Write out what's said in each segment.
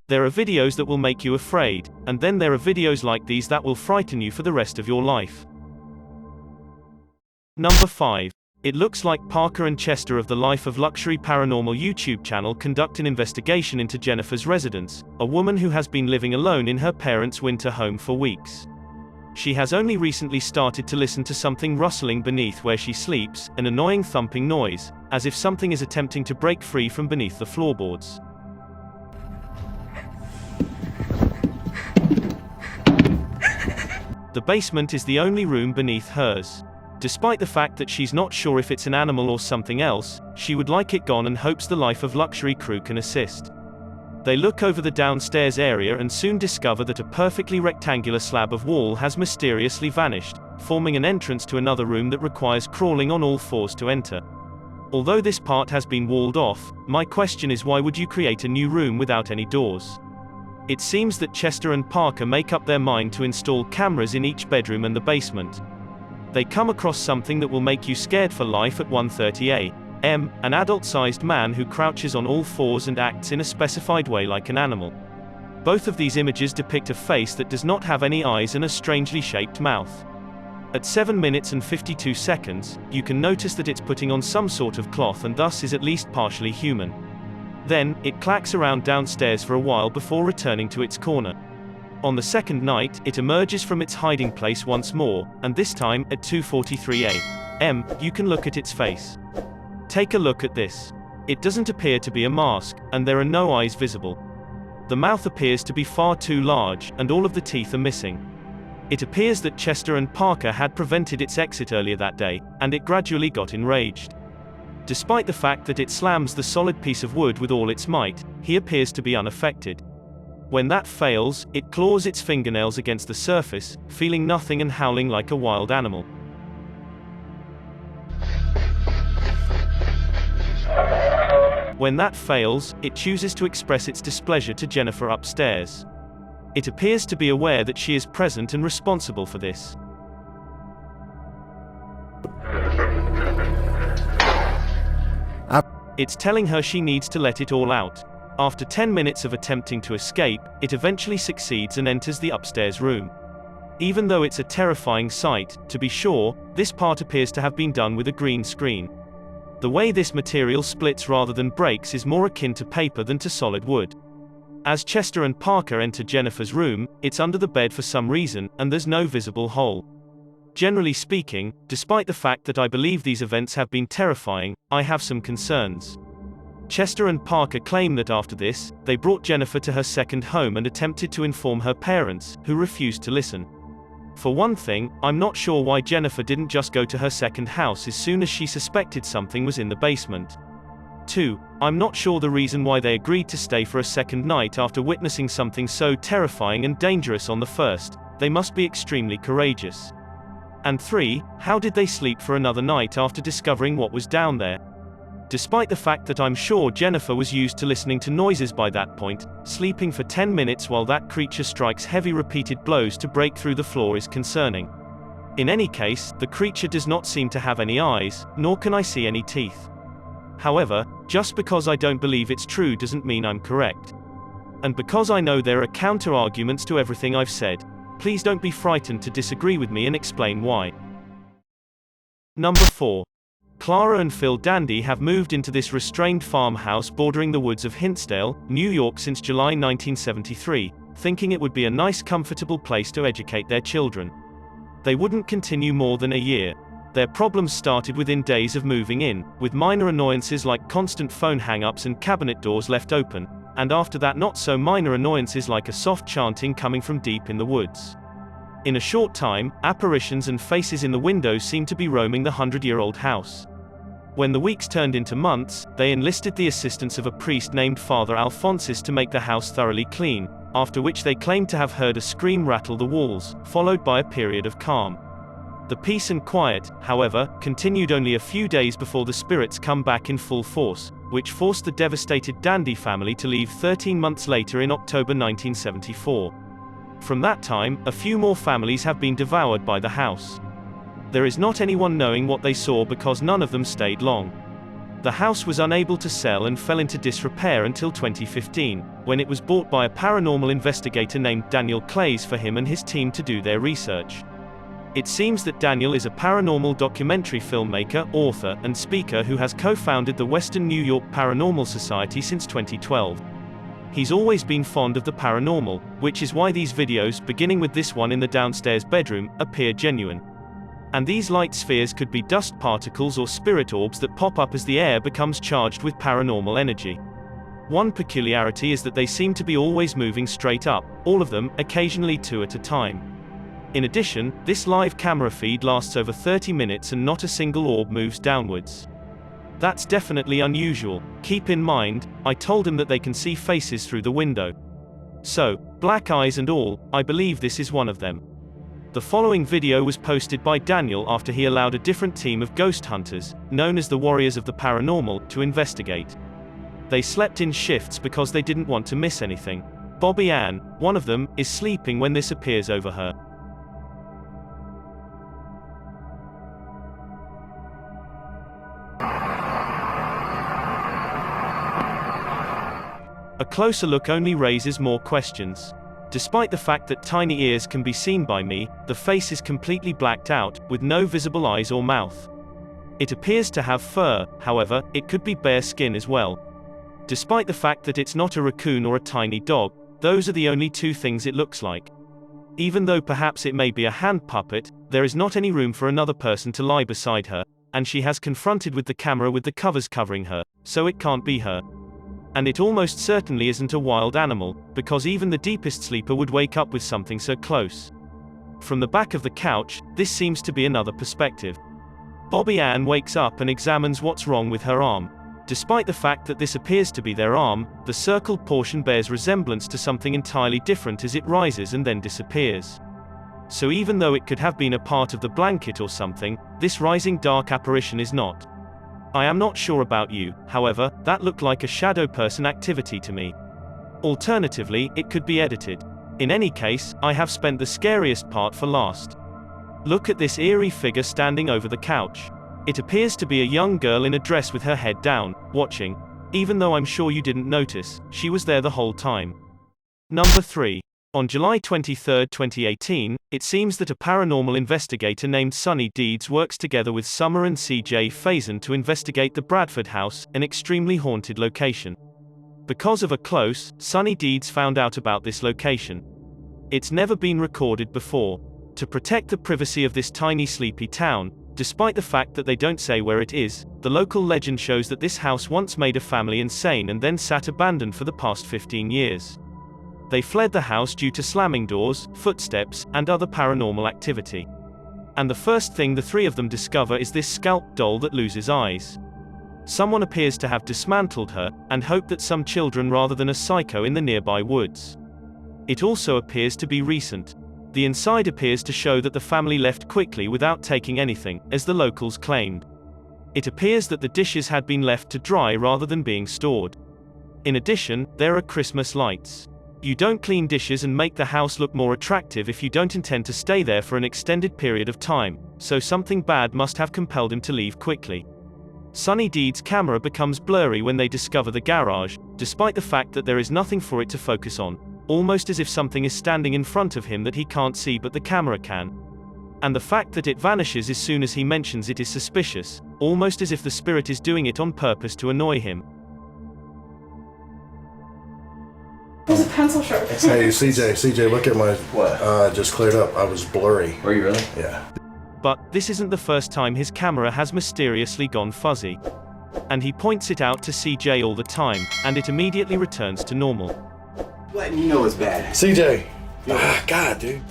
There are videos that will make you afraid, and then there are videos like these that will frighten you for the rest of your life. Number 5. It looks like Parker and Chester of the Life of Luxury Paranormal YouTube channel conduct an investigation into Jennifer's residence, a woman who has been living alone in her parents' winter home for weeks. She has only recently started to listen to something rustling beneath where she sleeps, an annoying thumping noise, as if something is attempting to break free from beneath the floorboards. The basement is the only room beneath hers. Despite the fact that she's not sure if it's an animal or something else, she would like it gone and hopes the Life of Luxury crew can assist. They look over the downstairs area and soon discover that a perfectly rectangular slab of wall has mysteriously vanished, forming an entrance to another room that requires crawling on all fours to enter. Although this part has been walled off, my question is, why would you create a new room without any doors? It seems that Chester and Parker make up their mind to install cameras in each bedroom and the basement. They come across something that will make you scared for life at 1:30 a.m., an adult-sized man who crouches on all fours and acts in a specified way like an animal. Both of these images depict a face that does not have any eyes and a strangely shaped mouth. At 7 minutes and 52 seconds, you can notice that it's putting on some sort of cloth and thus is at least partially human. Then, it clacks around downstairs for a while before returning to its corner. On the second night, it emerges from its hiding place once more, and this time, at 2:43 a.m., you can look at its face. Take a look at this. It doesn't appear to be a mask, and there are no eyes visible. The mouth appears to be far too large, and all of the teeth are missing. It appears that Chester and Parker had prevented its exit earlier that day, and it gradually got enraged. Despite the fact that it slams the solid piece of wood with all its might, he appears to be unaffected. When that fails, it claws its fingernails against the surface, feeling nothing and howling like a wild animal. When that fails, it chooses to express its displeasure to Jennifer upstairs. It appears to be aware that she is present and responsible for this. It's telling her she needs to let it all out. After 10 minutes of attempting to escape, it eventually succeeds and enters the upstairs room. Even though it's a terrifying sight, to be sure, this part appears to have been done with a green screen. The way this material splits rather than breaks is more akin to paper than to solid wood. As Chester and Parker enter Jennifer's room, it's under the bed for some reason, and there's no visible hole. Generally speaking, despite the fact that I believe these events have been terrifying, I have some concerns. Chester and Parker claim that after this, they brought Jennifer to her second home and attempted to inform her parents, who refused to listen. For one thing, I'm not sure why Jennifer didn't just go to her second house as soon as she suspected something was in the basement. 2. I'm not sure the reason why they agreed to stay for a second night after witnessing something so terrifying and dangerous on the first. They must be extremely courageous. And 3. How did they sleep for another night after discovering what was down there? Despite the fact that I'm sure Jennifer was used to listening to noises by that point, sleeping for 10 minutes while that creature strikes heavy repeated blows to break through the floor is concerning. In any case, the creature does not seem to have any eyes, nor can I see any teeth. However, just because I don't believe it's true doesn't mean I'm correct. And because I know there are counter-arguments to everything I've said, please don't be frightened to disagree with me and explain why. Number 4. Clara and Phil Dandy have moved into this restrained farmhouse bordering the woods of Hinsdale, New York since July 1973, thinking it would be a nice comfortable place to educate their children. They wouldn't continue more than a year. Their problems started within days of moving in, with minor annoyances like constant phone hang-ups and cabinet doors left open, and after that not so minor annoyances like a soft chanting coming from deep in the woods. In a short time, apparitions and faces in the windows seemed to be roaming the 100-year-old house. When the weeks turned into months, they enlisted the assistance of a priest named Father Alphonsus to make the house thoroughly clean, after which they claimed to have heard a scream rattle the walls, followed by a period of calm. The peace and quiet, however, continued only a few days before the spirits come back in full force, which forced the devastated Dandy family to leave 13 months later in October 1974. From that time, a few more families have been devoured by the house. There is not anyone knowing what they saw because none of them stayed long. The house was unable to sell and fell into disrepair until 2015, when it was bought by a paranormal investigator named Daniel Clays for him and his team to do their research. It seems that Daniel is a paranormal documentary filmmaker, author, and speaker who has co-founded the Western New York Paranormal Society since 2012. He's always been fond of the paranormal, which is why these videos, beginning with this one in the downstairs bedroom, appear genuine. And these light spheres could be dust particles or spirit orbs that pop up as the air becomes charged with paranormal energy. One peculiarity is that they seem to be always moving straight up, all of them, occasionally two at a time. In addition, this live camera feed lasts over 30 minutes and not a single orb moves downwards. That's definitely unusual. Keep in mind, I told him that they can see faces through the window. So, black eyes and all, I believe this is one of them. The following video was posted by Daniel after he allowed a different team of ghost hunters, known as the Warriors of the Paranormal, to investigate. They slept in shifts because they didn't want to miss anything. Bobby Ann, one of them, is sleeping when this appears over her. A closer look only raises more questions. Despite the fact that tiny ears can be seen by me, the face is completely blacked out, with no visible eyes or mouth. It appears to have fur, however, it could be bare skin as well. Despite the fact that it's not a raccoon or a tiny dog, those are the only two things it looks like. Even though perhaps it may be a hand puppet, there is not any room for another person to lie beside her, and she has confronted with the camera with the covers covering her, so it can't be her. And it almost certainly isn't a wild animal, because even the deepest sleeper would wake up with something so close. From the back of the couch, this seems to be another perspective. Bobby Ann wakes up and examines what's wrong with her arm. Despite the fact that this appears to be their arm, the circled portion bears resemblance to something entirely different as it rises and then disappears. So even though it could have been a part of the blanket or something, this rising dark apparition is not. I am not sure about you, however, that looked like a shadow person activity to me. Alternatively, it could be edited. In any case, I have spent the scariest part for last. Look at this eerie figure standing over the couch. It appears to be a young girl in a dress with her head down, watching. Even though I'm sure you didn't notice, she was there the whole time. Number 3. On July 23, 2018, it seems that a paranormal investigator named Sonny Deeds works together with Summer and CJ Faison to investigate the Bradford House, an extremely haunted location. Because of a close, Sonny Deeds found out about this location. It's never been recorded before. To protect the privacy of this tiny sleepy town, despite the fact that they don't say where it is, the local legend shows that this house once made a family insane and then sat abandoned for the past 15 years. They fled the house due to slamming doors, footsteps, and other paranormal activity. And the first thing the three of them discover is this scalp doll that loses eyes. Someone appears to have dismantled her, and hoped that some children rather than a psycho in the nearby woods. It also appears to be recent. The inside appears to show that the family left quickly without taking anything, as the locals claimed. It appears that the dishes had been left to dry rather than being stored. In addition, there are Christmas lights. You don't clean dishes and make the house look more attractive if you don't intend to stay there for an extended period of time, so something bad must have compelled him to leave quickly. Sonny Deeds' camera becomes blurry when they discover the garage, despite the fact that there is nothing for it to focus on, almost as if something is standing in front of him that he can't see but the camera can. And the fact that it vanishes as soon as he mentions it is suspicious, almost as if the spirit is doing it on purpose to annoy him. There's a pencil sharp. Hey, CJ, look at my. What? Just cleared up. I was blurry. Were you really? Yeah. But this isn't the first time his camera has mysteriously gone fuzzy. And he points it out to CJ all the time, and it immediately returns to normal. Letting you know it's bad. CJ! God, dude.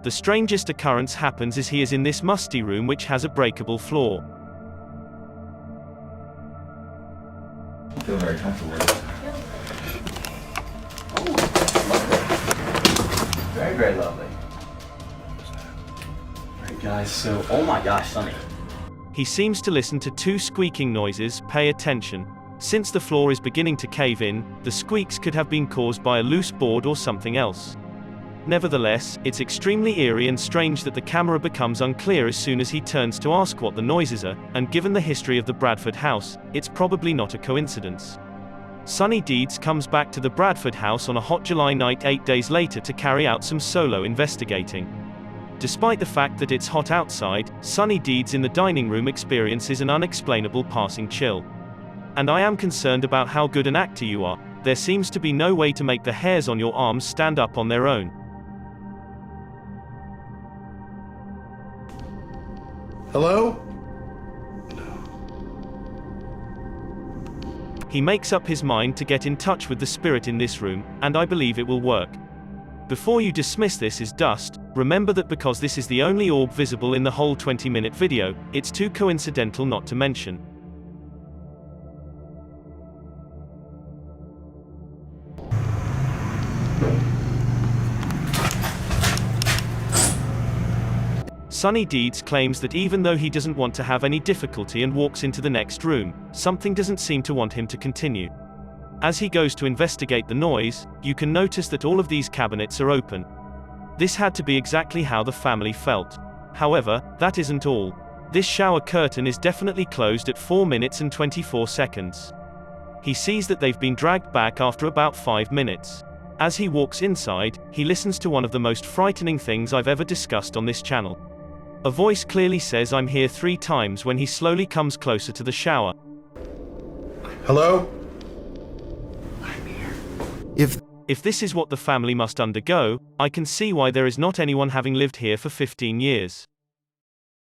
The strangest occurrence happens as he is in this musty room which has a breakable floor. I feel very comfortable with it. Very, very lovely. Alright guys, so, oh my gosh, Sonny. He seems to listen to two squeaking noises. Pay attention. Since the floor is beginning to cave in, the squeaks could have been caused by a loose board or something else. Nevertheless, it's extremely eerie and strange that the camera becomes unclear as soon as he turns to ask what the noises are, and given the history of the Bradford house, it's probably not a coincidence. Sonny Deeds comes back to the Bradford house on a hot July night 8 days later to carry out some solo investigating. Despite the fact that it's hot outside, Sonny Deeds in the dining room experiences an unexplainable passing chill. And I am concerned about how good an actor you are. There seems to be no way to make the hairs on your arms stand up on their own. Hello? He makes up his mind to get in touch with the spirit in this room, and I believe it will work. Before you dismiss this as dust, remember that because this is the only orb visible in the whole 20-minute video, it's too coincidental not to mention. Sonny Deeds claims that even though he doesn't want to have any difficulty and walks into the next room, something doesn't seem to want him to continue. As he goes to investigate the noise, you can notice that all of these cabinets are open. This had to be exactly how the family felt. However, that isn't all. This shower curtain is definitely closed at 4 minutes and 24 seconds. He sees that they've been dragged back after about 5 minutes. As he walks inside, he listens to one of the most frightening things I've ever discussed on this channel. A voice clearly says "I'm here" 3 times when he slowly comes closer to the shower. Hello? If this is what the family must undergo, I can see why there is not anyone having lived here for 15 years.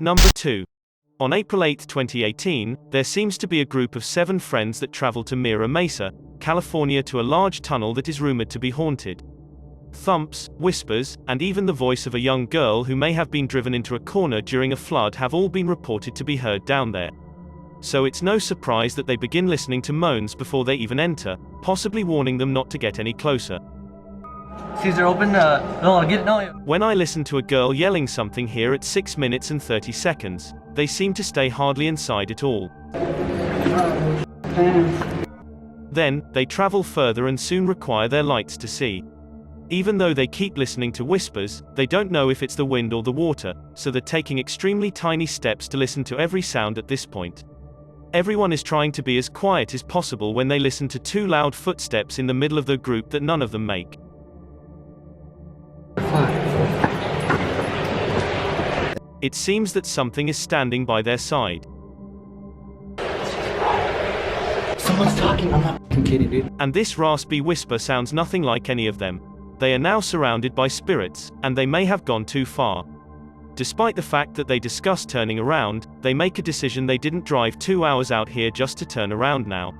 Number 2. On April 8, 2018, there seems to be a group of 7 friends that travel to Mira Mesa, California to a large tunnel that is rumored to be haunted. Thumps, whispers, and even the voice of a young girl who may have been driven into a corner during a flood have all been reported to be heard down there. So it's no surprise that they begin listening to moans before they even enter, possibly warning them not to get any closer. Caesar, open no. When I listen to a girl yelling something here at 6 minutes and 30 seconds, they seem to stay hardly inside at all. Then, they travel further and soon require their lights to see. Even though they keep listening to whispers, they don't know if it's the wind or the water, so they're taking extremely tiny steps to listen to every sound at this point. Everyone is trying to be as quiet as possible when they listen to 2 loud footsteps in the middle of the group that none of them make. It seems that something is standing by their side. Someone's talking, I'm not kidding, dude. And this raspy whisper sounds nothing like any of them. They are now surrounded by spirits, and they may have gone too far. Despite the fact that they discuss turning around, they make a decision they didn't drive 2 hours out here just to turn around now.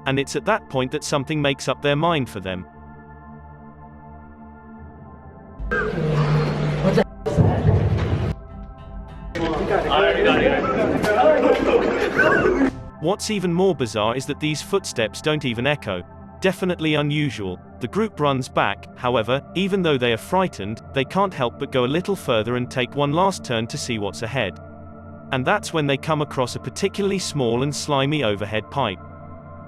And it's at that point that something makes up their mind for them. What the f*** is that? What's even more bizarre is that these footsteps don't even echo. Definitely unusual. The group runs back, however, even though they are frightened, they can't help but go a little further and take one last turn to see what's ahead. And that's when they come across a particularly small and slimy overhead pipe.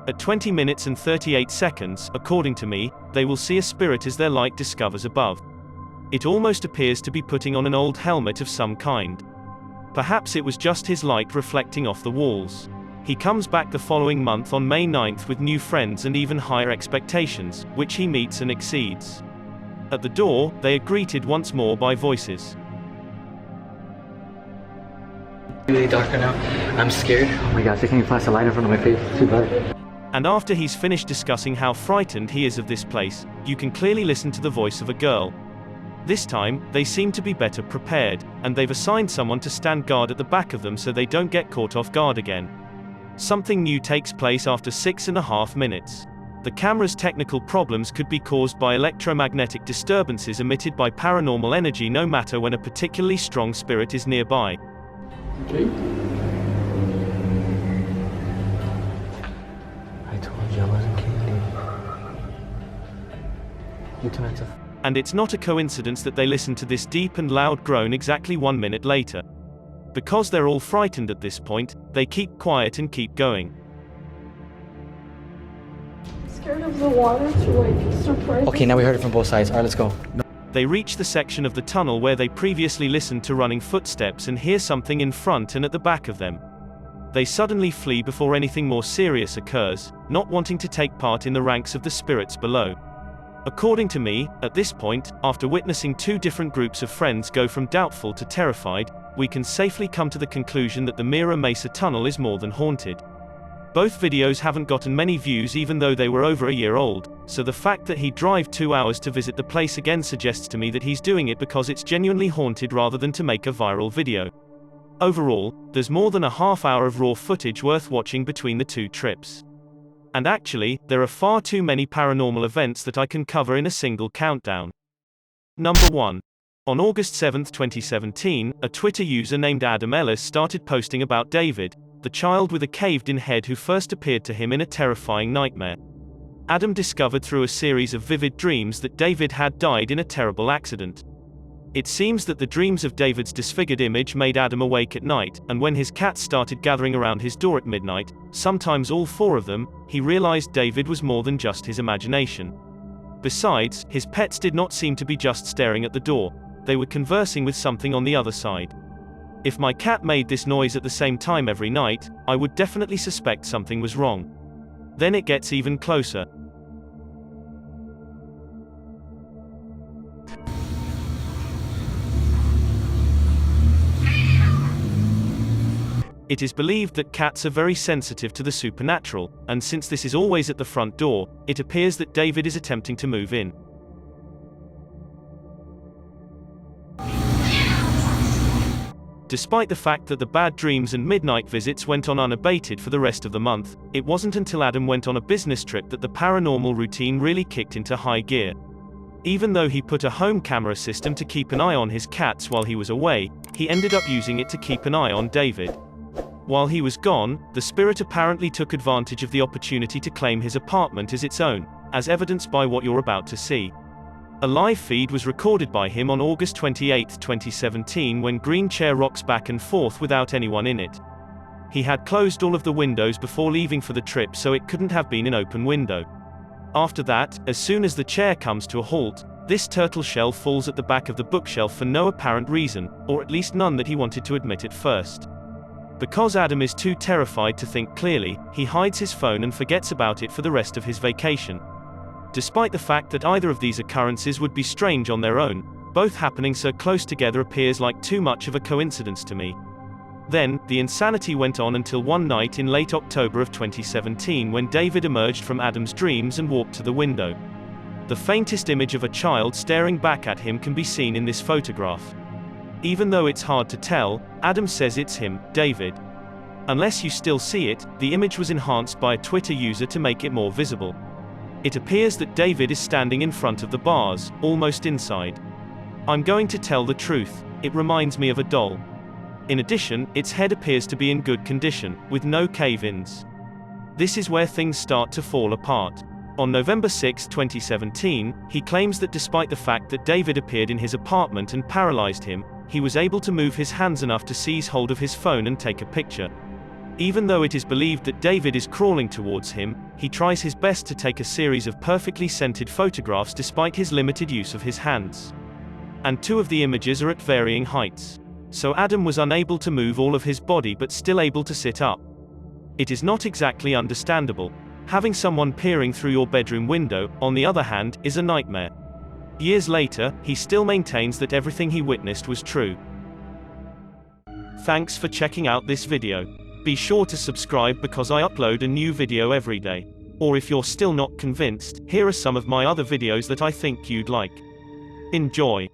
At 20 minutes and 38 seconds, according to me, they will see a spirit as their light discovers above. It almost appears to be putting on an old helmet of some kind. Perhaps it was just his light reflecting off the walls. He comes back the following month on May 9th with new friends and even higher expectations, which he meets and exceeds. At the door, they are greeted once more by voices. Really darker now. I'm scared. Oh my gosh, I can't flash a light in front of my face. It's too dark. And after he's finished discussing how frightened he is of this place, you can clearly listen to the voice of a girl. This time, they seem to be better prepared, and they've assigned someone to stand guard at the back of them so they don't get caught off guard again. Something new takes place after 6.5 minutes. The camera's technical problems could be caused by electromagnetic disturbances emitted by paranormal energy no matter when a particularly strong spirit is nearby. Okay. I told you I wasn't kidding. You too much. And it's not a coincidence that they listen to this deep and loud groan exactly 1 minute later. Because they're all frightened at this point, they keep quiet and keep going. Scared of the water to like surprise. Okay, now we heard it from both sides. Alright, let's go. They reach the section of the tunnel where they previously listened to running footsteps and hear something in front and at the back of them. They suddenly flee before anything more serious occurs, not wanting to take part in the ranks of the spirits below. According to me, at this point, after witnessing two different groups of friends go from doubtful to terrified, we can safely come to the conclusion that the Mira Mesa tunnel is more than haunted. Both videos haven't gotten many views even though they were over a year old, so the fact that he'd drive 2 hours to visit the place again suggests to me that he's doing it because it's genuinely haunted rather than to make a viral video. Overall, there's more than a half hour of raw footage worth watching between the two trips. And actually, there are far too many paranormal events that I can cover in a single countdown. Number 1. On August 7, 2017, a Twitter user named Adam Ellis started posting about David, the child with a caved-in head who first appeared to him in a terrifying nightmare. Adam discovered through a series of vivid dreams that David had died in a terrible accident. It seems that the dreams of David's disfigured image made Adam awake at night, and when his cats started gathering around his door at midnight, sometimes all 4 of them, he realized David was more than just his imagination. Besides, his pets did not seem to be just staring at the door, they were conversing with something on the other side. If my cat made this noise at the same time every night, I would definitely suspect something was wrong. Then it gets even closer. It is believed that cats are very sensitive to the supernatural, and since this is always at the front door, it appears that David is attempting to move in. Despite the fact that the bad dreams and midnight visits went on unabated for the rest of the month, it wasn't until Adam went on a business trip that the paranormal routine really kicked into high gear. Even though he put a home camera system to keep an eye on his cats while he was away, he ended up using it to keep an eye on David. While he was gone, the spirit apparently took advantage of the opportunity to claim his apartment as its own, as evidenced by what you're about to see. A live feed was recorded by him on August 28, 2017 when Green Chair rocks back and forth without anyone in it. He had closed all of the windows before leaving for the trip, so it couldn't have been an open window. After that, as soon as the chair comes to a halt, this turtle shell falls at the back of the bookshelf for no apparent reason, or at least none that he wanted to admit at first. Because Adam is too terrified to think clearly, he hides his phone and forgets about it for the rest of his vacation. Despite the fact that either of these occurrences would be strange on their own, both happening so close together appears like too much of a coincidence to me. Then, the insanity went on until one night in late October of 2017 when David emerged from Adam's dreams and walked to the window. The faintest image of a child staring back at him can be seen in this photograph. Even though it's hard to tell, Adam says it's him, David. Unless you still see it, the image was enhanced by a Twitter user to make it more visible. It appears that David is standing in front of the bars, almost inside. I'm going to tell the truth, it reminds me of a doll. In addition, its head appears to be in good condition, with no cave-ins. This is where things start to fall apart. On November 6, 2017, he claims that despite the fact that David appeared in his apartment and paralyzed him, he was able to move his hands enough to seize hold of his phone and take a picture. Even though it is believed that David is crawling towards him, he tries his best to take a series of perfectly scented photographs despite his limited use of his hands. And 2 of the images are at varying heights. So Adam was unable to move all of his body but still able to sit up. It is not exactly understandable. Having someone peering through your bedroom window, on the other hand, is a nightmare. Years later, he still maintains that everything he witnessed was true. Thanks for checking out this video. Be sure to subscribe because I upload a new video every day. Or if you're still not convinced, here are some of my other videos that I think you'd like. Enjoy.